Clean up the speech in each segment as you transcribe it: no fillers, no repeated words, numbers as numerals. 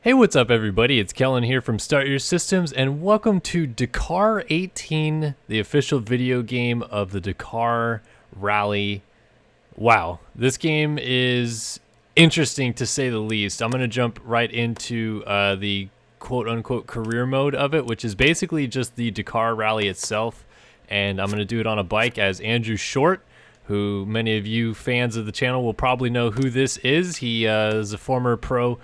Hey, what's up everybody? It's Kellen here from Start Your Systems and welcome to Dakar 18, the official video game of the Dakar Rally. Wow, this game is interesting to say the least. I'm going to jump right into the quote-unquote career mode of it, which is basically just the Dakar Rally itself, and I'm going to do it on a bike as Andrew Short, who many of you fans of the channel will probably know who this is. He is a former pro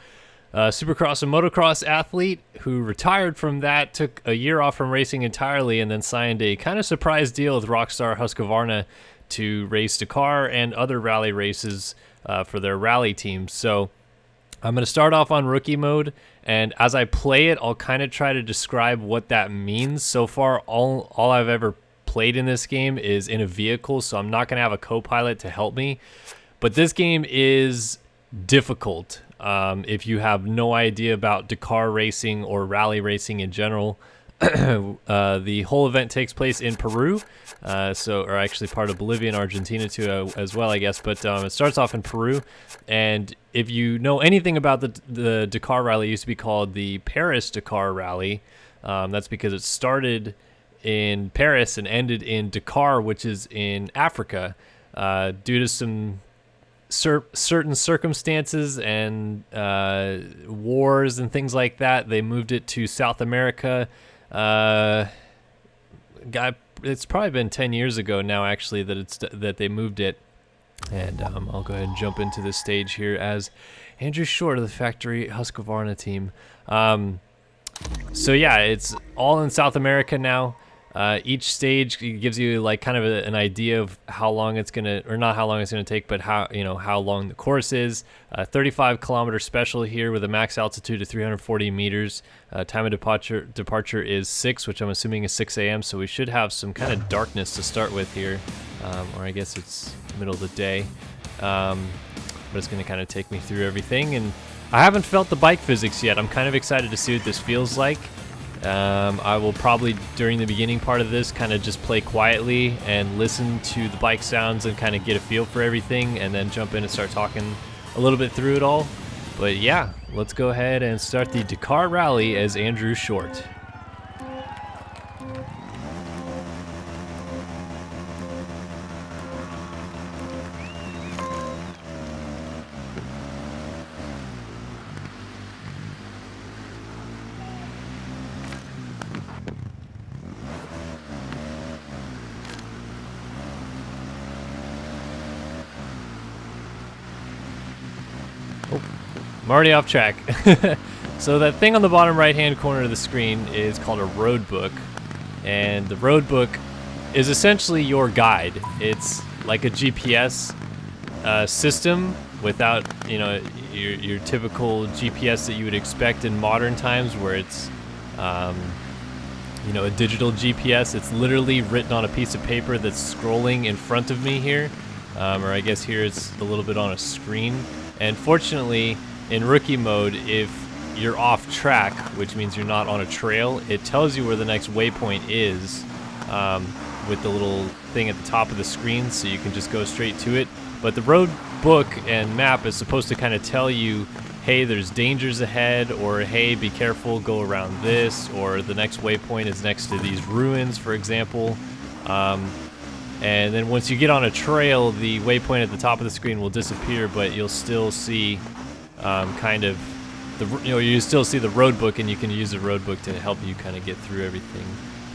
supercross and motocross athlete who retired from that, took a year off from racing entirely, and then signed a kind of surprise deal with Rockstar Husqvarna to race Dakar and other rally races for their rally teams. So I'm going to start off on rookie mode, and as I play it, I'll kind of try to describe what that means. So far, all I've ever played in this game is in a vehicle, so I'm not going to have a co-pilot to help me. But this game is difficult. If you have no idea about Dakar racing or rally racing in general, the whole event takes place in Peru, or actually part of Bolivia and Argentina too, as well, I guess. But it starts off in Peru, and if you know anything about the Dakar Rally, it used to be called the Paris Dakar Rally. That's because it started in Paris and ended in Dakar, which is in Africa, due to some certain circumstances and wars and things like that. They moved it to South America. It's probably been 10 years ago now, actually, that they moved it. And I'll go ahead and jump into this stage here as Andrew Short of the Factory Husqvarna team. So yeah, it's all in South America now. Each stage gives you like kind of an idea of how long it's gonna, or not how long it's gonna take, but how long the course is. 35-kilometer special here with a max altitude of 340 meters. Time of departure is 6, which I'm assuming is 6 a.m. So we should have some kind of darkness to start with here, or I guess it's middle of the day. But it's gonna kind of take me through everything, and I haven't felt the bike physics yet. I'm kind of excited to see what this feels like. I will probably, during the beginning part of this, kind of just play quietly and listen to the bike sounds and kind of get a feel for everything, and then jump in and start talking a little bit through it all. But yeah, let's go ahead and start the Dakar Rally as Andrew Short. I'm already off track. So that thing on the bottom right hand corner of the screen is called a Roadbook, and the Roadbook is essentially your guide. It's like a GPS system without your typical GPS that you would expect in modern times, where it's a digital GPS. It's literally written on a piece of paper that's scrolling in front of me here, or I guess here it's a little bit on a screen. And fortunately, in rookie mode, if you're off track, which means you're not on a trail, it tells you where the next waypoint is, with the little thing at the top of the screen, so you can just go straight to it. But the road book and map is supposed to kind of tell you, hey, there's dangers ahead, or hey, be careful, go around this, or the next waypoint is next to these ruins, for example. And then once you get on a trail, the waypoint at the top of the screen will disappear, but you'll still see you still see the road book, and you can use the road book to help you kind of get through everything.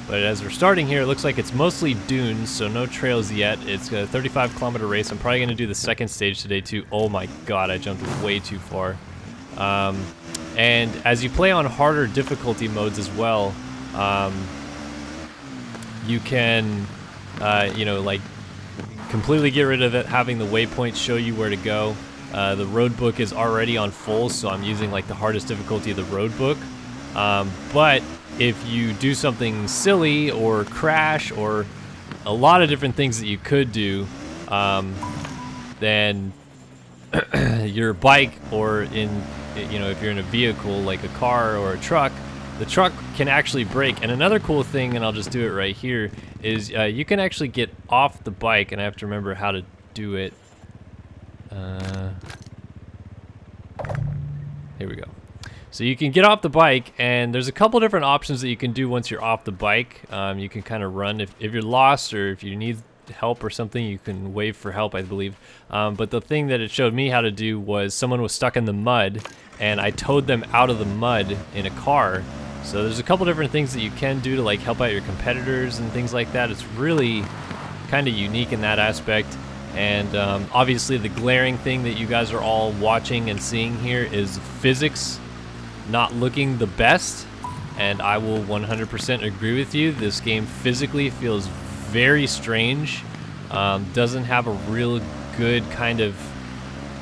But as we're starting here, it looks like it's mostly dunes, so no trails yet. It's a 35-kilometer race. I'm probably going to do the second stage today too. Oh my god, I jumped way too far. And as you play on harder difficulty modes as well, you can like completely get rid of it, having the waypoints show you where to go. The road book is already on full, so I'm using like the hardest difficulty of the road book. But if you do something silly or crash or a lot of different things that you could do, then your bike, or if you're in a vehicle like a car or a truck, the truck can actually brake. And another cool thing, and I'll just do it right here, is you can actually get off the bike, and I have to remember how to do it. Here we go. So you can get off the bike, and there's a couple different options that you can do once you're off the bike. You can kind of run if you're lost, or if you need help or something, you can wave for help, I believe. But the thing that it showed me how to do was someone was stuck in the mud, and I towed them out of the mud in a car. So there's a couple different things that you can do to like help out your competitors and things like that. It's really kind of unique in that aspect. And obviously the glaring thing that you guys are all watching and seeing here is physics not looking the best, and I will 100% agree with you. This game physically feels very strange. Doesn't have a real good kind of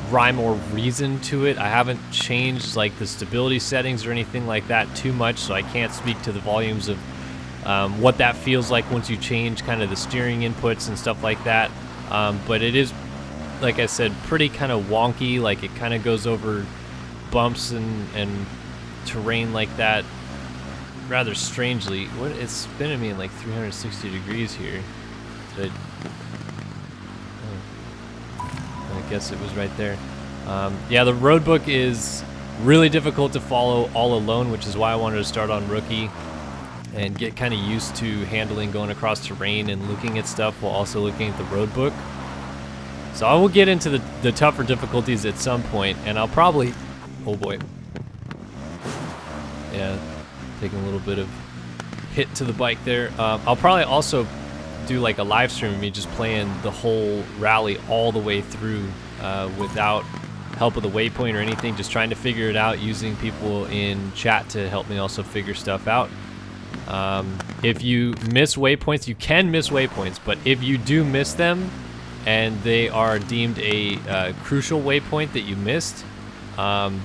rhyme or reason to it. I haven't changed like the stability settings or anything like that too much, so I can't speak to the volumes of what that feels like once you change kind of the steering inputs and stuff like that. But it is, like I said, pretty kind of wonky. Like it kind of goes over bumps and terrain like that rather strangely. What, it's spinning me in like 360 degrees here. I guess it was right there. Yeah, the Roadbook is really difficult to follow all alone, which is why I wanted to start on Rookie and get kind of used to handling going across terrain and looking at stuff while also looking at the Roadbook. So I will get into the tougher difficulties at some point, and I'll probably, oh boy, yeah, taking a little bit of hit to the bike there. I'll probably also do like a live stream of me just playing the whole rally all the way through without help of the waypoint or anything, just trying to figure it out using people in chat to help me also figure stuff out. If you miss waypoints, you can miss waypoints, but if you do miss them and they are deemed a crucial waypoint that you missed,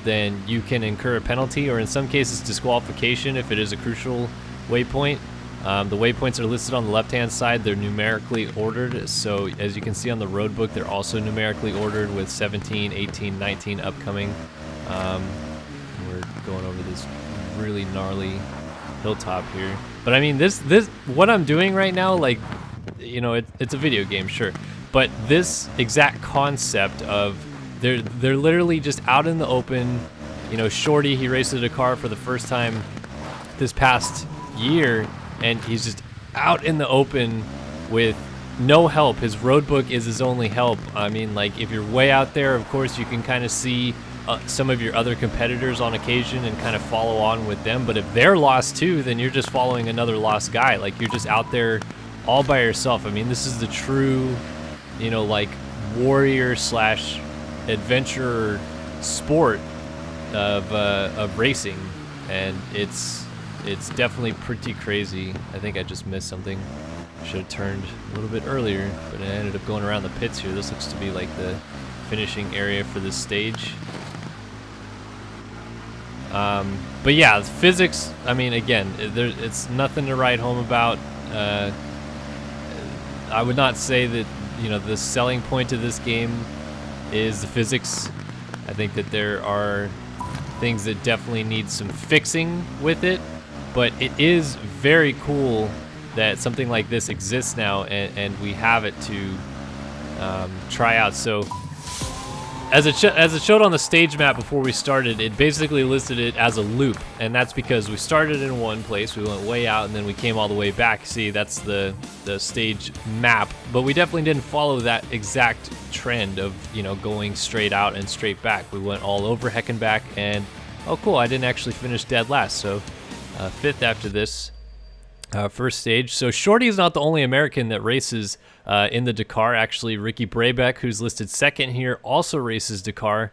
then you can incur a penalty, or in some cases disqualification if it is a crucial waypoint. The waypoints are listed on the left-hand side. They're numerically ordered, so as you can see on the Roadbook, they're also numerically ordered with 17, 18, 19 upcoming. We're going over this really gnarly hilltop here. But I mean, this what I'm doing right now, like, you know, it's a video game, sure, but this exact concept of they're literally just out in the open. You know, Shorty, he raced a Dakar for the first time this past year, and he's just out in the open with no help. His Roadbook is his only help. I mean, like, if you're way out there, of course you can kind of see some of your other competitors on occasion and kind of follow on with them, but if they're lost too, then you're just following another lost guy. Like, you're just out there all by yourself. I mean, this is the true, you know, like, warrior slash adventurer sport of racing, and it's definitely pretty crazy. I think I just missed something. Should have turned a little bit earlier, but I ended up going around the pits here. This looks to be like the finishing area for this stage. But yeah, physics, I mean, again, it's nothing to write home about. I would not say that, you know, the selling point of this game is the physics. I think that there are things that definitely need some fixing with it, but it is very cool that something like this exists now, and we have it to try out. So as it showed on the stage map before we started, it basically listed it as a loop, and that's because we started in one place, we went way out, and then we came all the way back. See, that's the stage map, but we definitely didn't follow that exact trend of, you know, going straight out and straight back. We went all over heck and back, and oh cool, I didn't actually finish dead last, so fifth after this first stage. So Shorty is not the only American that races in the Dakar. Actually, Ricky Brabeck, who's listed second here, also races Dakar,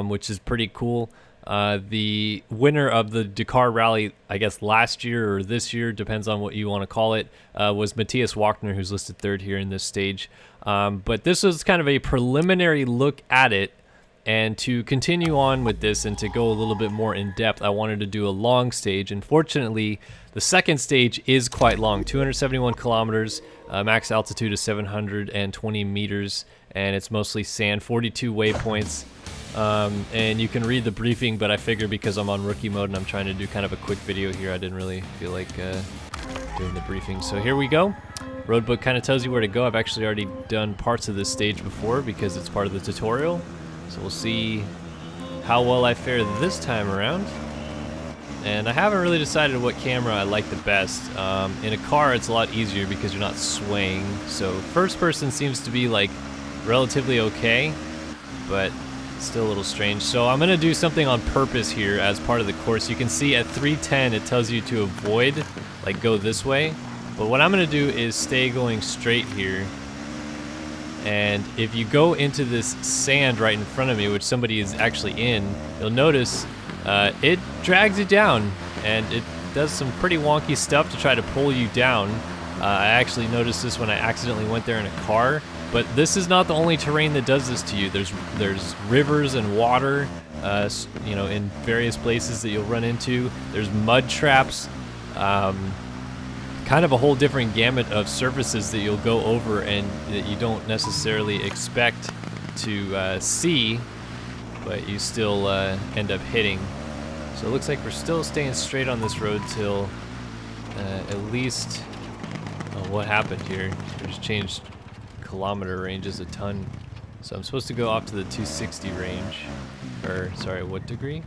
which is pretty cool. The winner of the Dakar Rally, I guess last year or this year, depends on what you want to call it, was Matthias Wagner, who's listed third here in this stage. But this was kind of a preliminary look at it. And to continue on with this and to go a little bit more in depth, I wanted to do a long stage. Unfortunately, the second stage is quite long, 271 kilometers, max altitude is 720 meters, and it's mostly sand, 42 waypoints. And you can read the briefing, but I figure because I'm on rookie mode and I'm trying to do kind of a quick video here, I didn't really feel like doing the briefing. So here we go. Roadbook kind of tells you where to go. I've actually already done parts of this stage before because it's part of the tutorial. So we'll see how well I fare this time around. and I haven't really decided what camera I like the best. In a car, it's a lot easier because you're not swaying. So first person seems to be like relatively okay, but still a little strange. So I'm gonna do something on purpose here as part of the course. You can see at 310 it tells you to avoid, like go this way. But what I'm gonna do is stay going straight here. And if you go into this sand right in front of me, which somebody is actually in, you'll notice it drags you down, and it does some pretty wonky stuff to try to pull you down. I actually noticed this when I accidentally went there in a car. But this is not the only terrain that does this to you. There's rivers and water, you know, in various places that you'll run into. There's mud traps, kind of a whole different gamut of surfaces that you'll go over and that you don't necessarily expect to see, but you still end up hitting. So it looks like we're still staying straight on this road till at least, what happened here? We just changed kilometer ranges a ton. So I'm supposed to go off to the 260 range, or sorry, what degree?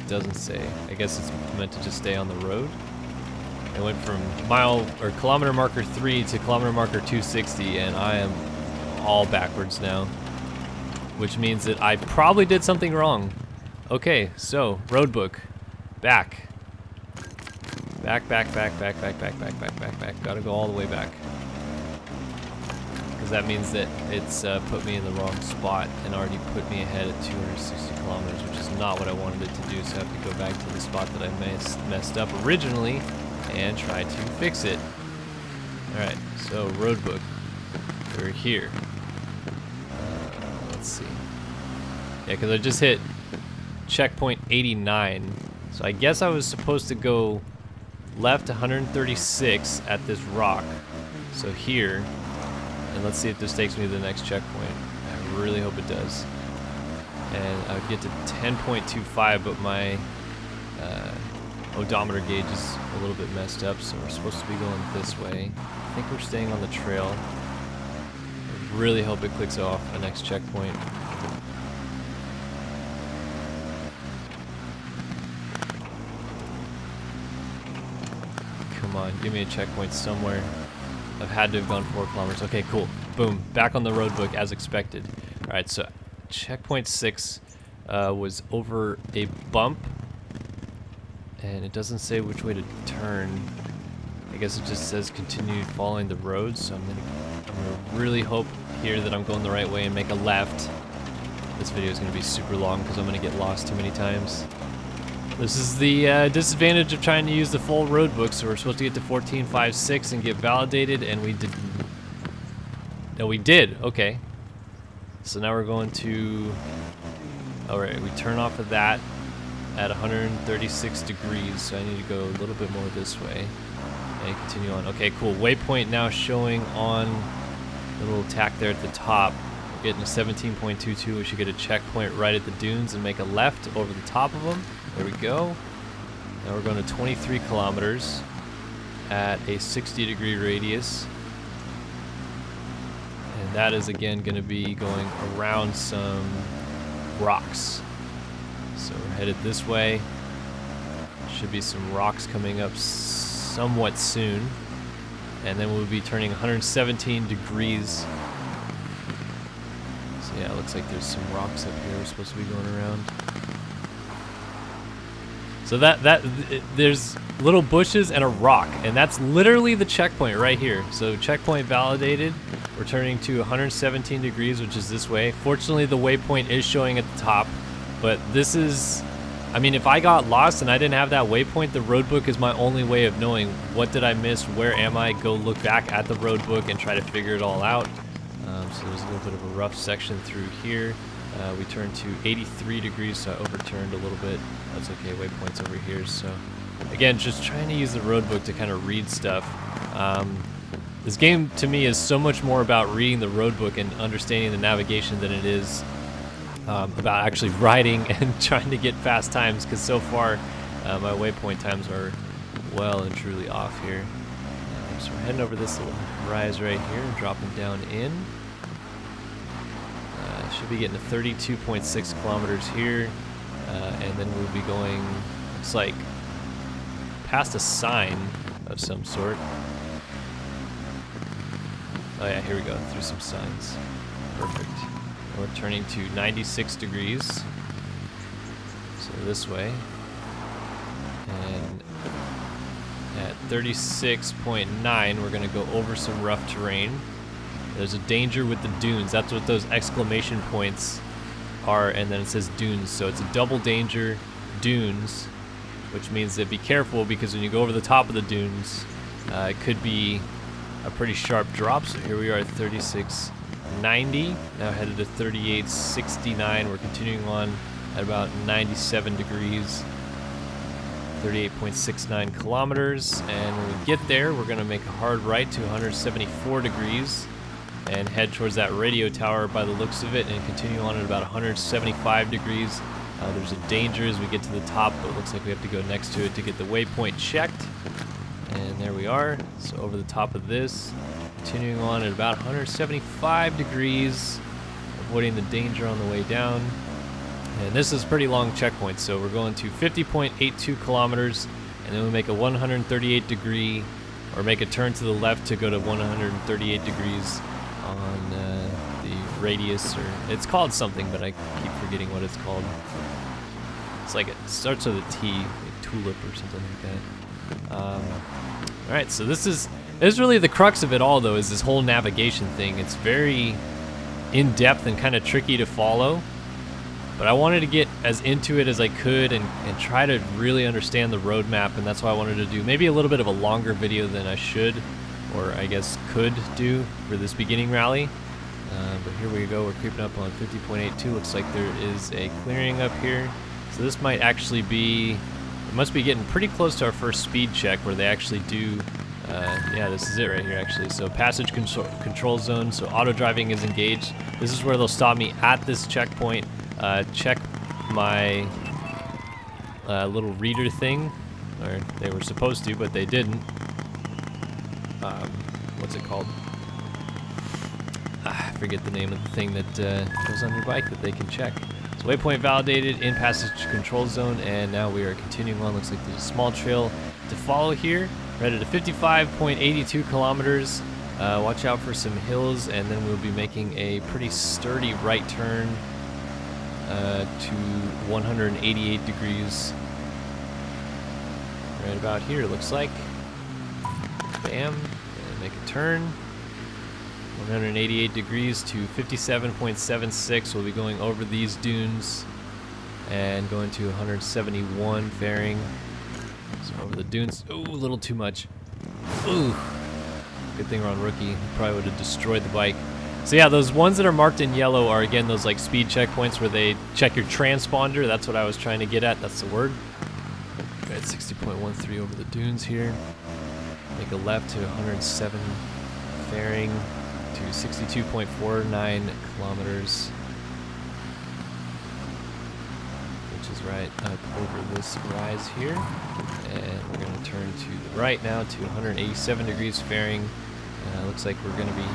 Doesn't say. I guess it's meant to just stay on the road. I went from kilometer marker 3 to kilometer marker 260, and I am all backwards now, which means that I probably did something wrong. Okay, so Roadbook, back. Back. Gotta go all the way back. That means that it's put me in the wrong spot and already put me ahead at 260 kilometers, which is not what I wanted it to do, so I have to go back to the spot that I messed up originally and try to fix it. Alright, so Roadbook, we're here. Let's see. Yeah, because I just hit checkpoint 89, so I guess I was supposed to go left 136 at this rock, so here. And let's see if this takes me to the next checkpoint. I really hope it does. And I would get to 10.25, but my odometer gauge is a little bit messed up, so we're supposed to be going this way. I think we're staying on the trail. I really hope it clicks off the next checkpoint. Come on, give me a checkpoint somewhere. I've had to have gone 4 kilometers. Okay, cool. Boom. Back on the Roadbook as expected. Alright, so checkpoint 6 was over a bump. And it doesn't say which way to turn. I guess it just says continue following the road. So I'm gonna really hope here that I'm going the right way and make a left. This video is gonna be super long because I'm gonna get lost too many times. This is the disadvantage of trying to use the full Roadbook, so we're supposed to get to 14.56 and get validated, and we did. No, we did. Okay. So now we're going to. Alright, we turn off of that at 136 degrees, so I need to go a little bit more this way and continue on. Okay, cool. Waypoint now showing on the little tack there at the top. We're getting a 17.22. We should get a checkpoint right at the dunes and make a left over the top of them. There we go. Now we're going to 23 kilometers at a 60-degree radius. And that is again going to be going around some rocks. So we're headed this way. Should be some rocks coming up somewhat soon. And then we'll be turning 117 degrees. So yeah, it looks like there's some rocks up here we're supposed to be going around. So there's little bushes and a rock, and that's literally the checkpoint right here. So checkpoint validated. We're turning to 117 degrees, which is this way. Fortunately, the waypoint is showing at the top, but this is, I mean, if I got lost and I didn't have that waypoint, the Roadbook is my only way of knowing what did I miss, where am I, go look back at the Roadbook and try to figure it all out. So there's a little bit of a rough section through here. We turned to 83 degrees, so I overturned a little bit. That's okay, waypoint's over here. So again, just trying to use the Roadbook to kind of read stuff. This game to me is so much more about reading the Roadbook and understanding the navigation than it is about actually riding and trying to get fast times, because so far my waypoint times are well and truly off here. So we're heading over this little rise right here and dropping down in. Should be getting to 32.6 kilometers here. and then we'll be going, looks like, past a sign of some sort. Oh yeah, here we go, through some signs. Perfect. We're turning to 96 degrees. So this way. And at 36.9, we're gonna go over some rough terrain. There's a danger with the dunes. That's what those exclamation points are, and then it says dunes. So it's a double danger dunes, which means that be careful, because when you go over the top of the dunes, it could be a pretty sharp drop. So here we are at 36.90, now headed to 38.69. We're continuing on at about 97 degrees, 38.69 kilometers. And when we get there, we're gonna make a hard right to 174 degrees and head towards that radio tower by the looks of it, and continue on at about 175 degrees. There's a danger as we get to the top, but it looks like we have to go next to it to get the waypoint checked. And there we are. So over the top of this, continuing on at about 175 degrees, avoiding the danger on the way down. And this is a pretty long checkpoint, so we're going to 50.82 kilometers, and then we make a 138 degree, or make a turn to the left to go to 138 degrees on the radius, or it's called something, but I keep forgetting what it's called. It's like, it starts with a T, like tulip or something like that. Alright, so this is really the crux of it all, though, is this whole navigation thing. It's very in-depth and kind of tricky to follow, but I wanted to get as into it as I could and try to really understand the roadmap, and that's why I wanted to do maybe a little bit of a longer video than I should, or I guess could do, for this beginning rally. But here we go, we're creeping up on 50.82. Looks like there is a clearing up here. So this might actually be, it must be getting pretty close to our first speed check, where they actually do, yeah, this is it right here actually. So passage control zone, so auto driving is engaged. This is where they'll stop me at this checkpoint, check my little reader thing, or they were supposed to, but they didn't. What's it called? I forget the name of the thing that goes on your bike that they can check. So waypoint validated in passage control zone, and now we are continuing on. Looks like there's a small trail to follow here. We're headed to 55.82 kilometers. Watch out for some hills, and then we'll be making a pretty sturdy right turn to 188 degrees. Right about here, it looks like. Bam, and make a turn. 188 degrees to 57.76. We'll be going over these dunes and going to 171 fairing. So over the dunes. Ooh, a little too much. Ooh. Good thing we're on rookie. Probably would have destroyed the bike. So yeah, those ones that are marked in yellow are, again, those like speed checkpoints where they check your transponder. That's what I was trying to get at. That's the word. We're at 60.13 over the dunes here. Make a left to 107 fairing to 62.49 kilometers, which is right up over this rise here. And we're going to turn to the right now to 187 degrees fairing. Looks like we're going to be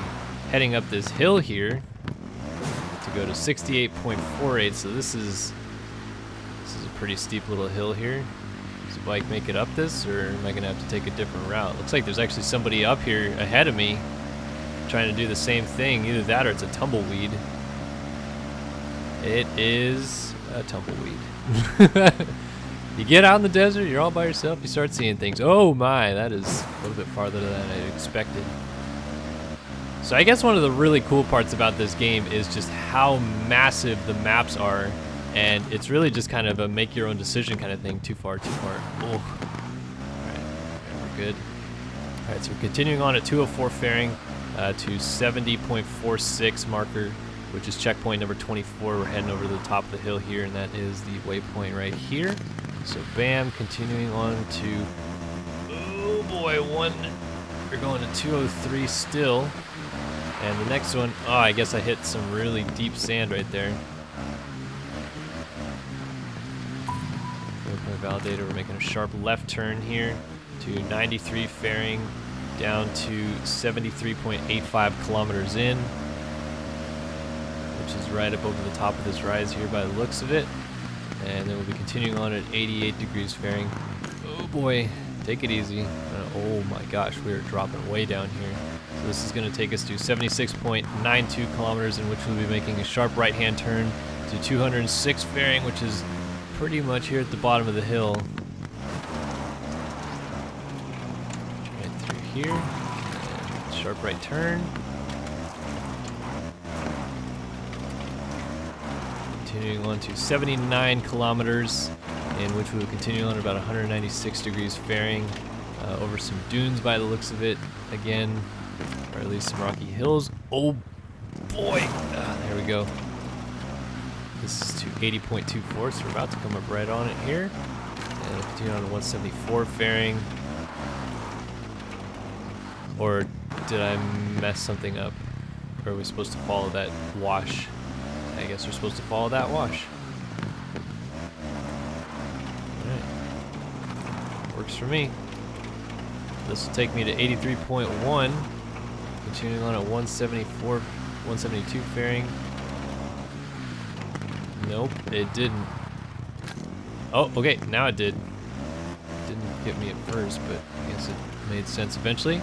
heading up this hill here to go to 68.48. So this is a pretty steep little hill here. Does the bike make it up this, or am I going to have to take a different route? Looks like there's actually somebody up here ahead of me trying to do the same thing. Either that or it's a tumbleweed. It is a tumbleweed. You get out in the desert, you're all by yourself, you start seeing things. Oh my, that is a little bit farther than I expected. So I guess one of the really cool parts about this game is just how massive the maps are, and it's really just kind of a make your own decision kind of thing. Too far, too far. Oh. Alright, we're good. Alright, so we're continuing on at 204 fairing to 70.46 marker, which is checkpoint number 24. We're heading over to the top of the hill here, and that is the waypoint right here. So bam, continuing on to, oh boy, we're going to 203 still. And the next one, oh, I guess I hit some really deep sand right there. Waypoint validator, we're making a sharp left turn here to 93 fairing down to 73.85 kilometers in, which is right up over the top of this rise here by the looks of it. And then we'll be continuing on at 88 degrees fairing. Oh boy, take it easy. Oh my gosh, we are dropping way down here. So this is going to take us to 76.92 kilometers, in which we'll be making a sharp right-hand turn to 206 fairing, which is pretty much here at the bottom of the hill. Right through here. And sharp right turn. Continuing on to 79 kilometers, in which we will continue on about 196 degrees fairing over some dunes by the looks of it again, or at least some rocky hills. Oh boy, there we go. This is to 80.24, so we're about to come up right on it here. And we'll continue on to 174 fairing. Or did I mess something up? Or are we supposed to follow that wash? I guess we're supposed to follow that wash. Alright. Works for me. This will take me to 83.1. Continuing on at 174, 172 fairing. Nope, it didn't. Oh, okay, now it did. Didn't get me at first, but I guess it made sense eventually.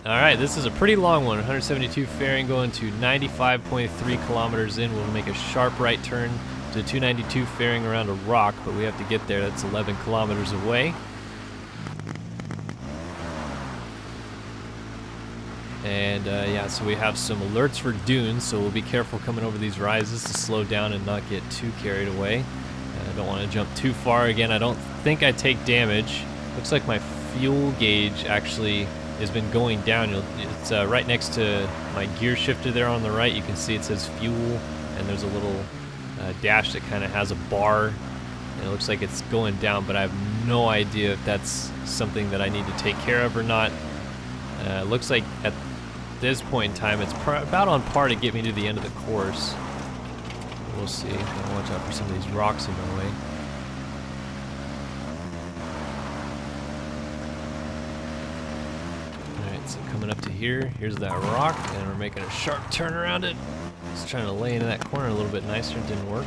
Alright, this is a pretty long one. 172 fairing going to 95.3 kilometers in. We'll make a sharp right turn to 292 fairing around a rock, but we have to get there. That's 11 kilometers away. And yeah, so we have some alerts for dunes, so we'll be careful coming over these rises to slow down and not get too carried away. I don't want to jump too far. Again, I don't think I take damage. Looks like my fuel gauge actually has been going down. It's right next to my gear shifter there on the right. You can see it says fuel, and there's a little dash that kind of has a bar, and it looks like it's going down, but I have no idea if that's something that I need to take care of or not. Looks like at this point in time it's about on par to get me to the end of the course. We'll see. Gotta watch out for some of these rocks in my way. Alright, so coming up to here, here's that rock, and we're making a sharp turn around it. Just trying to lay into that corner a little bit nicer. It didn't work.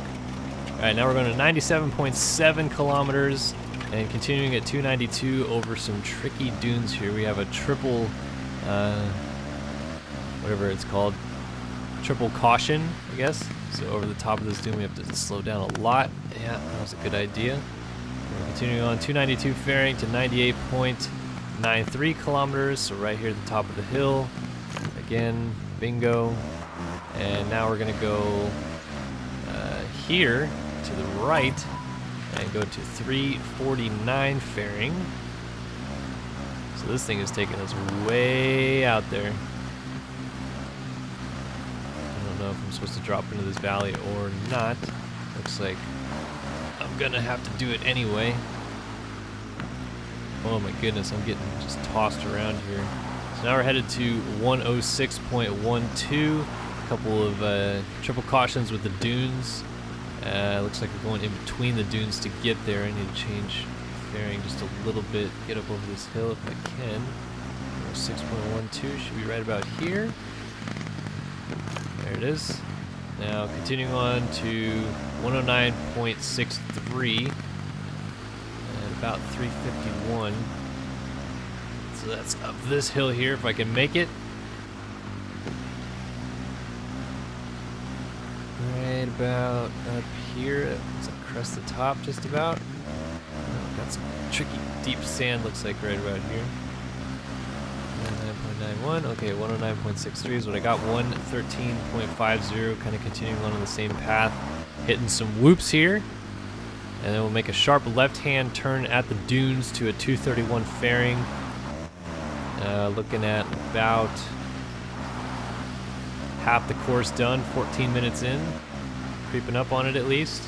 Alright, now we're going to 97.7 kilometers and continuing at 292 over some tricky dunes here. We have a triple, whatever it's called, triple caution, I guess. So over the top of this dune we have to slow down a lot. Yeah, that was a good idea. We're continuing on 292 fairing to 98.93 kilometers, so right here at the top of the hill. Again, bingo. And now we're gonna go here to the right and go to 349 fairing. So this thing is taking us way out there. I don't know if I'm supposed to drop into this valley or not. Looks like I'm gonna have to do it anyway. Oh my goodness, I'm getting just tossed around here. So now we're headed to 106.12. A couple of triple cautions with the dunes. Looks like we're going in between the dunes to get there. I need to change fairing just a little bit, get up over this hill if I can. 6.12 should be right about here. There it is. Now continuing on to 109.63 and about 351. So that's up this hill here if I can make it. Right about up here. Does that crest the top just about? Got some tricky deep sand, looks like right about here. 109.91. Okay, 109.63 is what I got. 113.50, kind of continuing on the same path. Hitting some whoops here. And then we'll make a sharp left-hand turn at the dunes to a 231 fairing. Looking at about half the course done, 14 minutes in. Creeping up on it at least.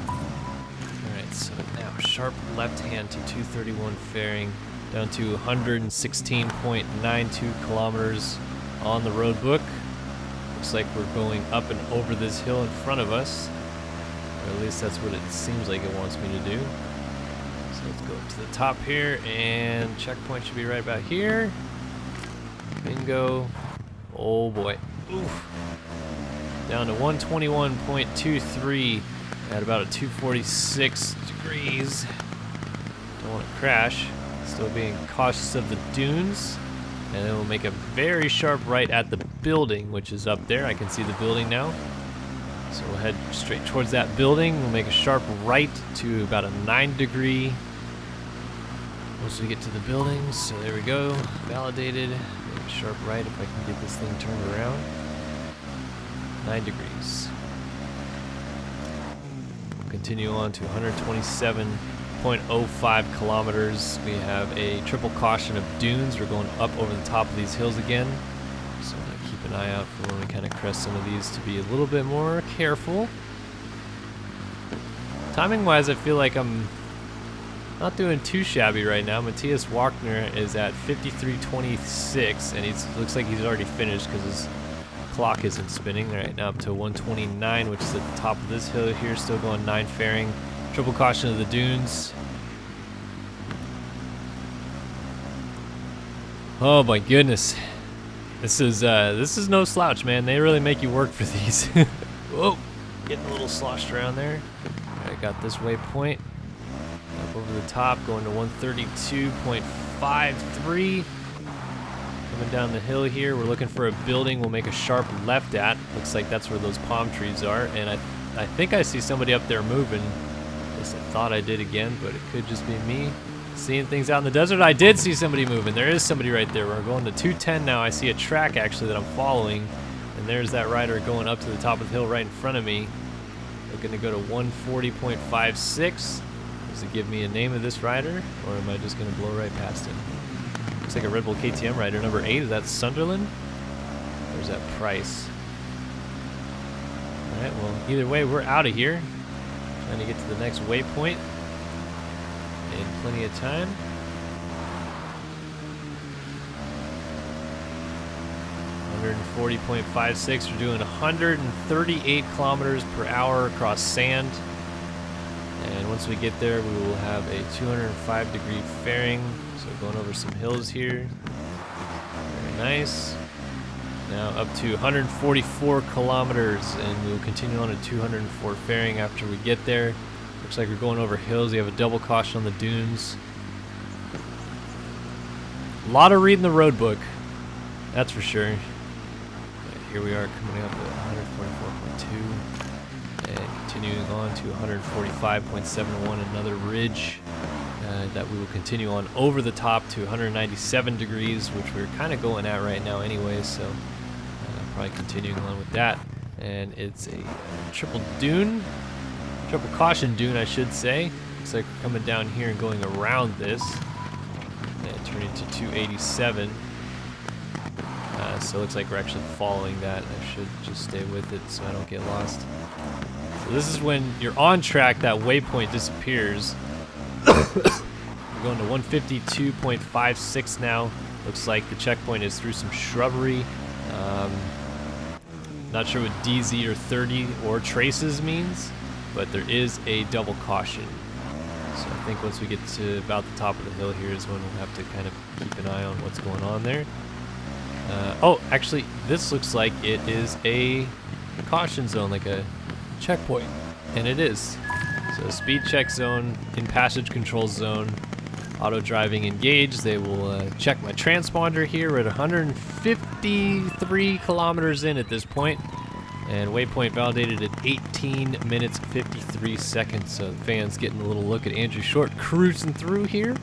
Alright, so now sharp left hand to 231 fairing, down to 116.92 kilometers on the Roadbook. Looks like we're going up and over this hill in front of us. Or at least that's what it seems like it wants me to do. So let's go up to the top here, and checkpoint should be right about here. Bingo. Oh boy. Oof. down to 121.23 at about a 246 degrees. Don't want to crash. Still being cautious of the dunes. And then we'll make a very sharp right at the building, which is up there. I can see the building now. So we'll head straight towards that building. We'll make a sharp right to about a 9-degree once we get to the building. So there we go. Validated. Make a sharp right if I can get this thing turned around. 9 degrees. We'll continue on to 127.05 kilometers. We have a triple caution of dunes. We're going up over the top of these hills again. So I'm going to keep an eye out for when we kind of crest some of these to be a little bit more careful. Timing wise, I feel like I'm not doing too shabby right now. Matthias Wagner is at 53.26 and he looks like he's already finished because his clock isn't spinning. Right now up to 129, which is at the top of this hill here, still going 9 fairing. Triple caution of the dunes. Oh my goodness. This is no slouch, man. They really make you work for these. Whoa, getting a little sloshed around there. I got this waypoint. Up over the top, going to 132.53. Coming down the hill here, we're looking for a building we'll make a sharp left at. Looks like that's where those palm trees are, and I think I see somebody up there moving. At least I thought I did again, but it could just be me seeing things out in the desert. I did see somebody moving. There is somebody right there. We're going to 210 now. I see a track actually that I'm following, and there's that rider going up to the top of the hill right in front of me. Looking to go to 140.56. Does it give me a name of this rider, or am I just going to blow right past him? Looks like a Red Bull KTM rider, number 8. Is that Sunderland? Or is that Price? Alright, well, either way, we're out of here. Trying to get to the next waypoint in plenty of time. .56. We're doing 138 kilometers per hour across sand. And once we get there, we will have a 205-degree fairing. So going over some hills here. Very nice. Now up to 144 kilometers, and we will continue on at 204 fairing after we get there. Looks like we're going over hills. We have a double caution on the dunes. A lot of reading the road book, that's for sure. Here we are coming up at 144.2 and continuing on to 145.71, another ridge that we will continue on over the top to 197 degrees, which we're kind of going at right now anyway, so probably continuing on with that. And it's a triple caution dune, I should say. Looks like we're coming down here and going around this and turning to 287. So it looks like we're actually following that. I should just stay with it so I don't get lost. So this is when you're on track, that waypoint disappears. We're going to 152.56 now. Looks like the checkpoint is through some shrubbery. Not sure what DZ or 30 or traces means, but there is a double caution. So I think once we get to about the top of the hill here is when we'll have to kind of keep an eye on what's going on there. Oh, actually, this looks like it is a caution zone, like a checkpoint, and it is. So speed check zone, in passage control zone, auto driving engaged. They will check my transponder here. We're at 153 kilometers in at this point, and waypoint validated at 18 minutes 53 seconds. So the fans getting a little look at Andrew Short cruising through here.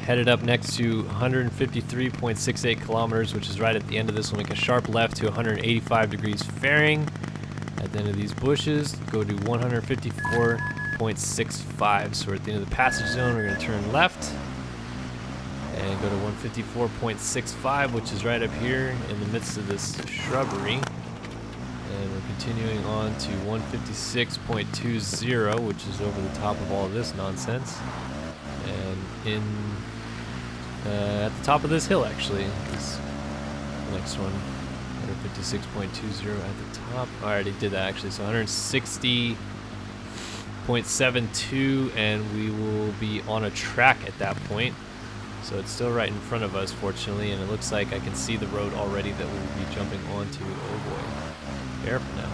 Headed up next to 153.68 kilometers, which is right at the end of this. We'll make a sharp left to 185 degrees fairing. At the end of these bushes, go to 154.65. So we're at the end of the passage zone. We're going to turn left and go to 154.65, which is right up here in the midst of this shrubbery. And we're continuing on to 156.20, which is over the top of all of this nonsense. And in at the top of this hill, actually, is the next one, 156.20 at the top. I already did that actually, so 160.72, and we will be on a track at that point. So it's still right in front of us, fortunately, and it looks like I can see the road already that we will be jumping onto. Oh boy. Careful now.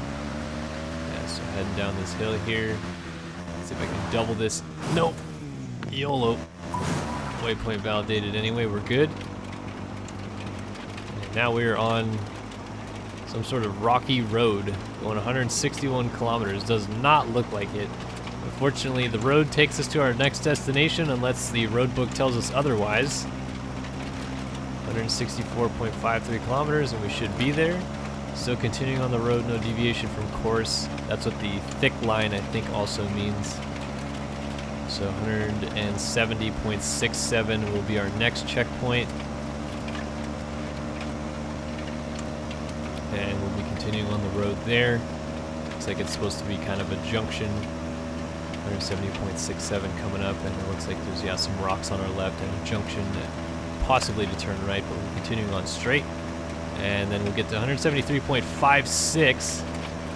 Yeah, so heading down this hill here. Let's see if I can double this. Nope. YOLO. Waypoint validated anyway, we're good. And now we're on some sort of rocky road going 161 kilometers. Does not look like it. Unfortunately, the road takes us to our next destination unless the road book tells us otherwise. 164.53 kilometers and we should be there. Still continuing on the road, no deviation from course. That's what the thick line I think also means. So 170.67 will be our next checkpoint. And we'll be continuing on the road there. Looks like it's supposed to be kind of a junction. 170.67 coming up, and it looks like there's some rocks on our left and a junction possibly to turn right, but we're continuing on straight. And then we'll get to 173.56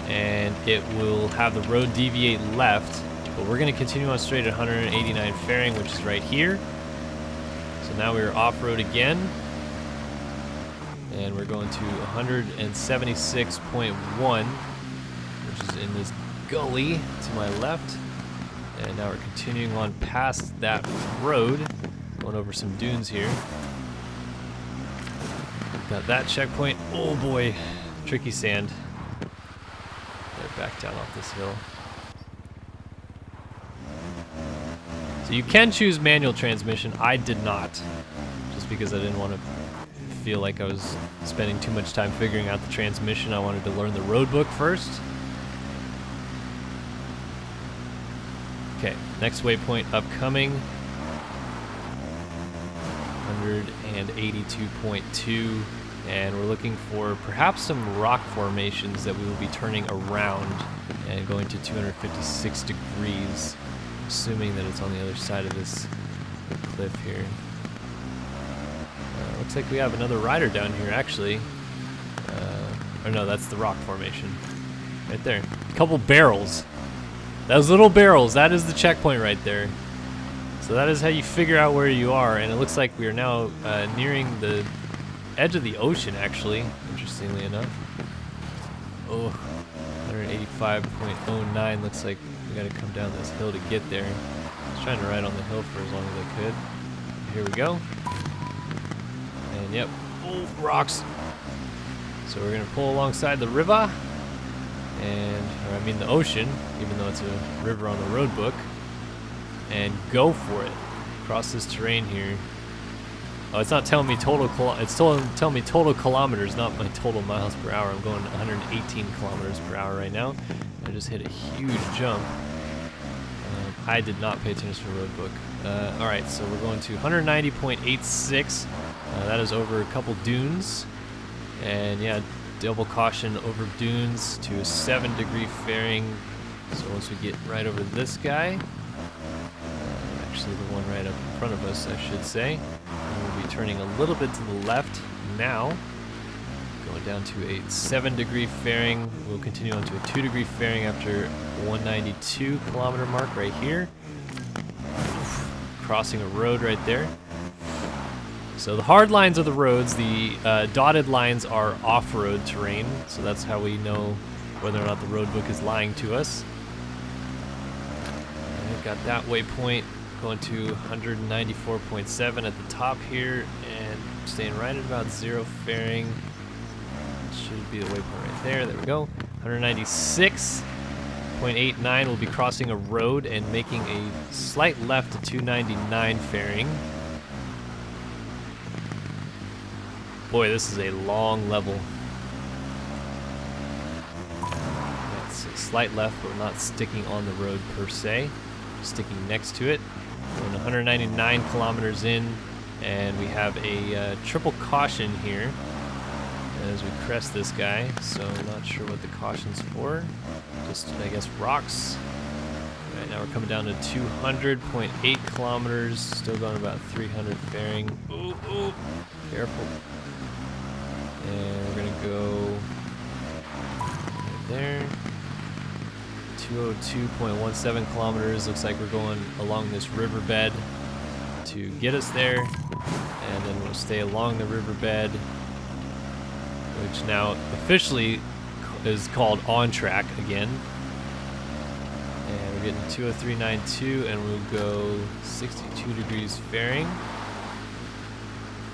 and it will have the road deviate left, but we're going to continue on straight at 189 fairing, which is right here. So now we're off-road again, and we're going to 176.1, which is in this gully to my left. And now we're continuing on past that road, going over some dunes here. Got that checkpoint. Oh boy, tricky sand. Gotta back down off this hill. So you can choose manual transmission. I did not, just because I didn't want to feel like I was spending too much time figuring out the transmission. I wanted to learn the road book first. Okay, next waypoint upcoming. 182.2, and we're looking for perhaps some rock formations that we will be turning around and going to 256 degrees, assuming that it's on the other side of this cliff here. Looks like we have another rider down here, actually. Or no, that's the rock formation. Right there. A couple barrels. Those little barrels, that is the checkpoint right there. So that is how you figure out where you are, and it looks like we are now nearing the edge of the ocean, actually, interestingly enough. Oh, 185.09, looks like we gotta come down this hill to get there. I was trying to ride on the hill for as long as I could. Here we go. And yep, oh, rocks. So we're gonna pull alongside the river, or I mean the ocean, even though it's a river on the road book, and go for it. Across this terrain here. Oh, it's not telling me total it's telling me total kilometers, not my total miles per hour. I'm going 118 kilometers per hour right now. I just hit a huge jump. I did not pay attention to the road book. All right, so we're going to 190.86. That is over a couple dunes, and yeah, double caution over dunes to a 7-degree fairing. So once we get right over this guy, actually the one right up in front of us, I should say, and we'll be turning a little bit to the left now, going down to a 7-degree fairing. We'll continue on to a 2-degree fairing after 192 kilometer mark right here. Crossing a road right there. So the hard lines are the roads, the dotted lines are off-road terrain, so that's how we know whether or not the road book is lying to us. And got that waypoint going to 194.7 at the top here, and staying right at about 0 fairing. Should be the waypoint right there. There we go. 196.89 will be crossing a road and making a slight left to 299 fairing. Boy, this is a long level. That's a slight left, but we're not sticking on the road per se. Sticking next to it. We're 199 kilometers in, and we have a triple caution here as we crest this guy. So I'm not sure what the caution's for. Just, I guess, rocks. Right now we're coming down to 200.8 kilometers. Still going about 300 fairing. Ooh, ooh. Careful. And we're gonna go right there. 202.17 kilometers. Looks like we're going along this riverbed to to get us there, and then we'll stay along the riverbed, which now officially is called On Track again. And we're getting 203.92, and we'll go 62 degrees fairing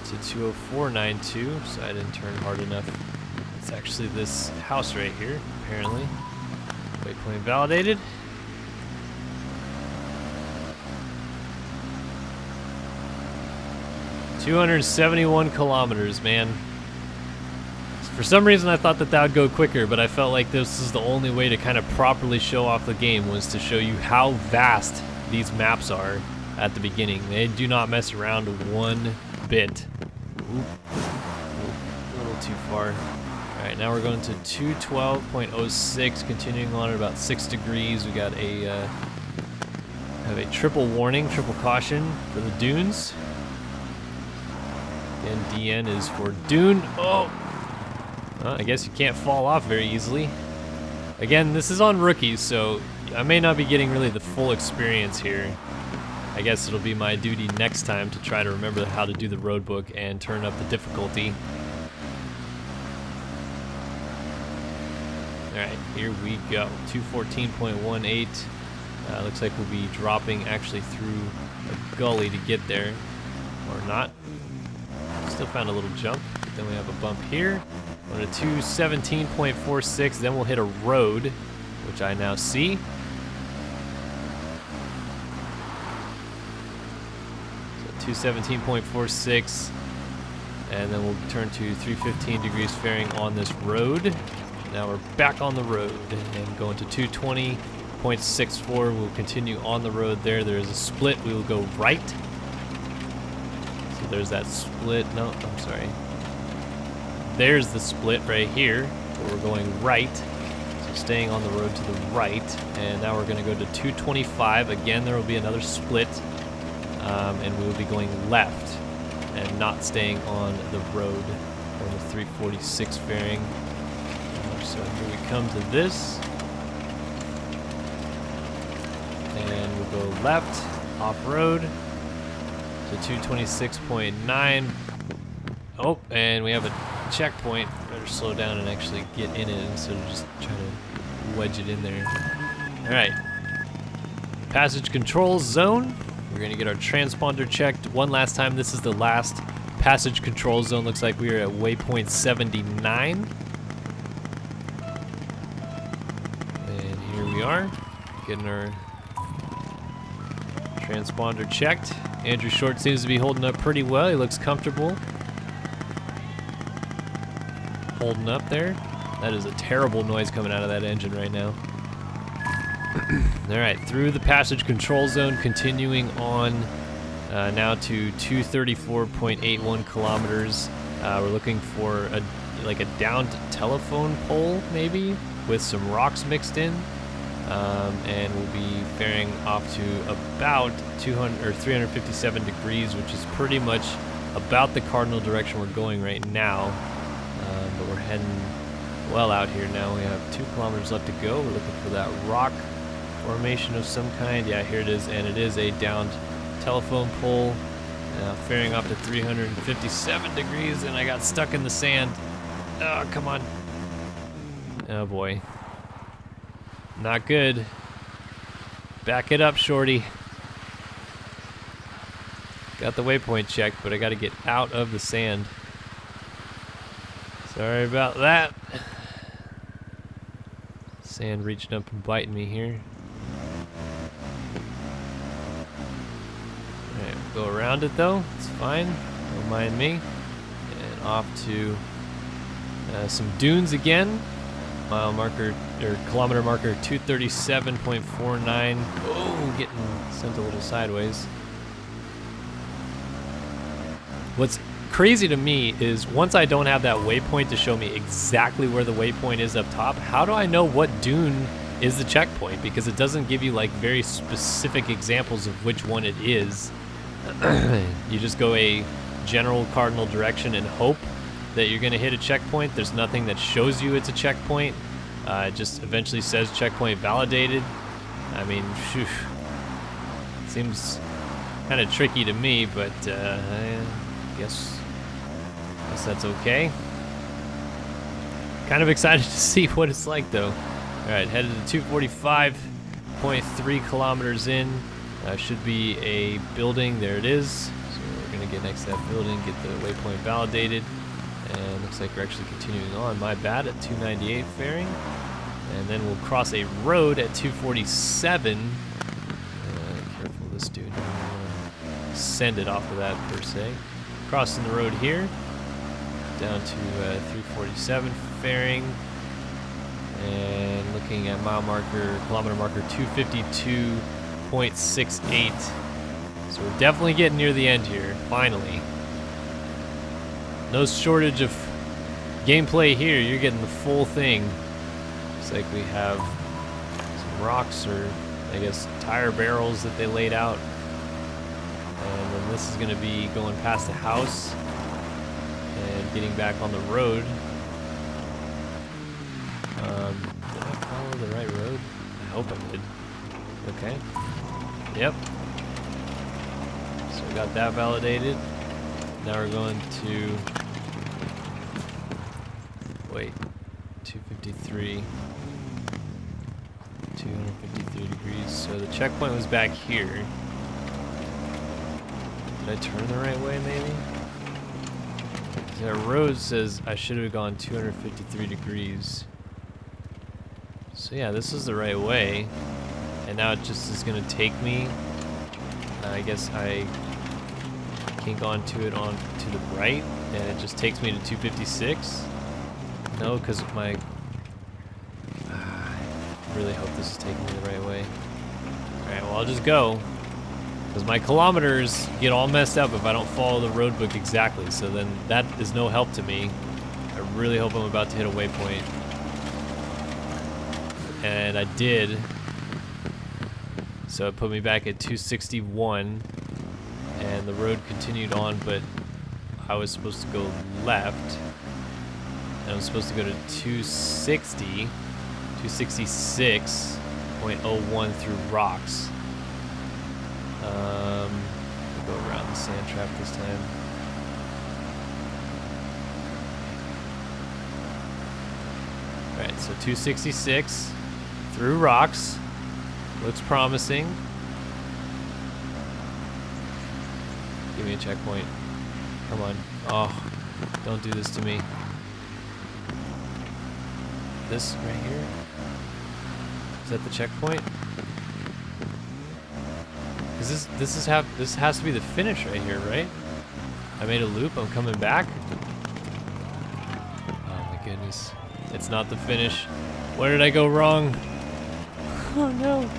to 204.92, so I didn't turn hard enough. It's actually this house right here, apparently. Waypoint validated. $271 kilometers, man. For some reason I thought that would go quicker, but I felt like this is the only way to kind of properly show off the game, was to show you how vast these maps are at the beginning. They do not mess around one bit. Oop. A little too far. Alright, now we're going to 212.06, continuing on at about 6 degrees. We got a have a triple warning, triple caution for the dunes. And DN is for dune. Oh! Well, I guess you can't fall off very easily. Again, this is on rookies, so I may not be getting really the full experience here. I guess it'll be my duty next time to try to remember how to do the roadbook and turn up the difficulty. Alright, here we go. 214.18. Looks like we'll be dropping actually through a gully to get there. Or not. Still found a little jump. Then we have a bump here. Go to 217.46. Then we'll hit a road, which I now see. So 217.46. And then we'll turn to 315 degrees fairing on this road. Now we're back on the road and going to 220.64. We'll continue on the road there. There is a split. We will go right. So there's that split. No, I'm sorry. There's the split right here. So we're going right. So staying on the road to the right. And now we're going to go to 225. Again, there will be another split. And we will be going left and not staying on the road on the 346 fairing. So here we come to this. And we'll go left, off-road to 226.9. Oh, and we have a checkpoint. Better slow down and actually get in it instead of just trying to wedge it in there. Alright. Passage control zone. We're going to get our transponder checked one last time. This is the last passage control zone. Looks like we are at waypoint 79. And here we are, getting our transponder checked. Andrew Short seems to be holding up pretty well. He looks comfortable. Holding up there. That is a terrible noise coming out of that engine right now. Alright, through the passage control zone, continuing on now to 234.81 kilometers. We're looking for like a downed telephone pole, maybe, with some rocks mixed in. And we'll be fairing off to about 200 or 357 degrees, which is pretty much about the cardinal direction we're going right now. But we're heading well out here now. We have 2 kilometers left to go. We're looking for that rock formation of some kind. Yeah, here it is, and it is a downed telephone pole. Fairing off to 357 degrees, and I got stuck in the sand. Oh, come on. Oh boy. Not good. Back it up, shorty. Got the waypoint checked, but I gotta get out of the sand. Sorry about that. Sand reaching up and biting me here. Alright, we'll go around it though. It's fine. Don't mind me. And off to some dunes again. Mile marker, or kilometer marker 237.49. Oh, getting sent a little sideways. What's crazy to me is once I don't have that waypoint to show me exactly where the waypoint is up top, how do I know what dune is the checkpoint? Because it doesn't give you like very specific examples of which one it is. You just go a general cardinal direction and hope that you're going to hit a checkpoint. There's nothing that shows you it's a checkpoint. It just eventually says checkpoint validated. I mean, phew. Seems Kind of tricky to me, but I guess that's okay. Kind of excited to see what it's like, though. All right, headed to 245.3 kilometers in. Should be a building. There it is. So we're gonna get next to that building, get the waypoint validated, and looks like we're actually continuing on. My bad, at 298 fairing, and then we'll cross a road at 247. Careful, this dude. I don't wanna send it off of that per se. Crossing the road here, down to 347 fairing, and looking at kilometer marker 252.68. So we're definitely getting near the end here, finally. No shortage of gameplay here, you're getting the full thing. Looks like we have some rocks, or I guess tire barrels that they laid out. And then this is gonna be going past the house and getting back on the road. Did I follow the right road? I hope I did. Okay. Yep. So we got that validated. Now we're going to... Wait. 253. 253 degrees. So the checkpoint was back here. Did I turn the right way, maybe? That road says I should have gone 253 degrees. So yeah, this is the right way. And now it just is gonna take me. I guess I kink onto it on to the right, and it just takes me to 256. No, because my... I really hope this is taking me the right way. Alright, well I'll just go. Because my kilometers get all messed up if I don't follow the road book exactly, so then that is no help to me. I really hope I'm about to hit a waypoint. And I did. So it put me back at 261, and the road continued on, but I was supposed to go left. And I was supposed to go to 266.01 through rocks. We'll go around the sand trap this time. Alright, so 266 through rocks. Looks promising. Give me a checkpoint. Come on. Oh, don't do this to me. This right here? Is that the checkpoint? This has to be the finish right here, right? I made a loop, I'm coming back. Oh my goodness. It's not the finish. Where did I go wrong? Oh no.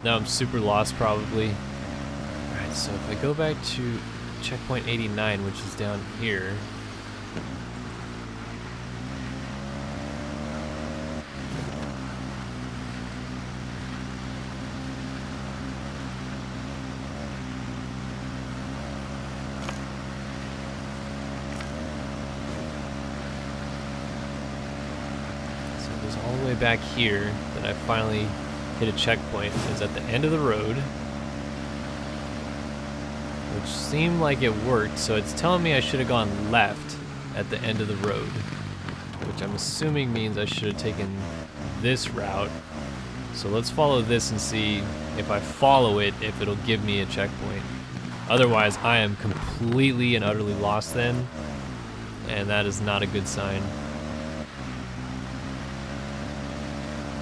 Now I'm super lost probably. Alright, so if I go back to checkpoint 89, which is down here. All the way back here that I finally hit a checkpoint. It's at the end of the road, which seemed like it worked, so it's telling me I should have gone left at the end of the road, which I'm assuming means I should have taken this route. So let's follow this and see if I follow it, if it'll give me a checkpoint. Otherwise I am completely and utterly lost then, and that is not a good sign.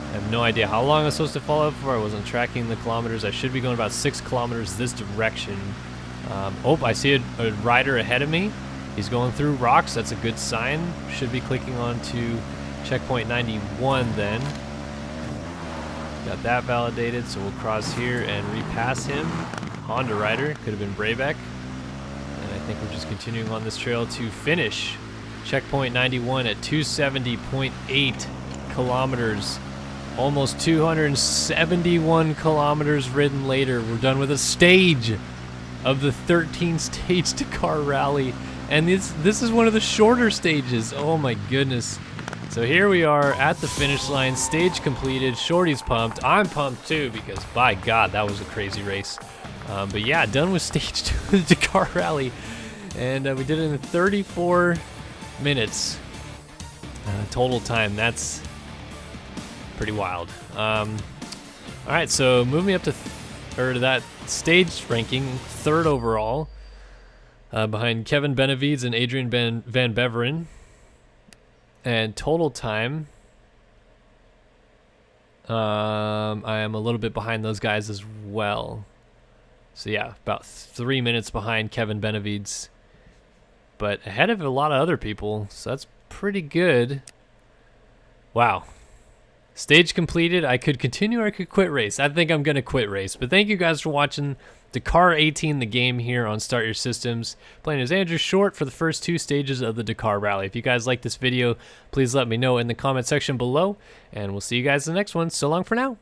I have no idea how long I was supposed to follow up for. I wasn't tracking the kilometers. I should be going about 6 kilometers this direction. Oh, I see a rider ahead of me. He's going through rocks. That's a good sign. Should be clicking on to checkpoint 91 then. Got that validated, so we'll cross here and repass him. Honda rider, could have been Braybeck. And I think we're just continuing on this trail to finish checkpoint 91 at 270.8 kilometers. Almost 271 kilometers ridden later, we're done with a stage of the 13-stage Dakar Rally. And this is one of the shorter stages. Oh my goodness. So here we are at the finish line, stage completed, Shorty's pumped. I'm pumped too because by God, that was a crazy race. But yeah, done with stage 2 of the Dakar Rally, and we did it in 34 minutes total time. That's pretty wild. All right, so move me up to that stage ranking, 3rd overall, behind Kevin Benavides and Adrian Van Beveren. And total time, I am a little bit behind those guys as well. So yeah, about 3 minutes behind Kevin Benavides, but ahead of a lot of other people, so that's pretty good. Wow. Stage completed. I could continue or I could quit race. I think I'm going to quit race, but thank you guys for watching Dakar 18, the game here on Start Your Systems. Playing as Andrew Short for the first 2 stages of the Dakar Rally. If you guys like this video, please let me know in the comment section below, and we'll see you guys in the next one. So long for now.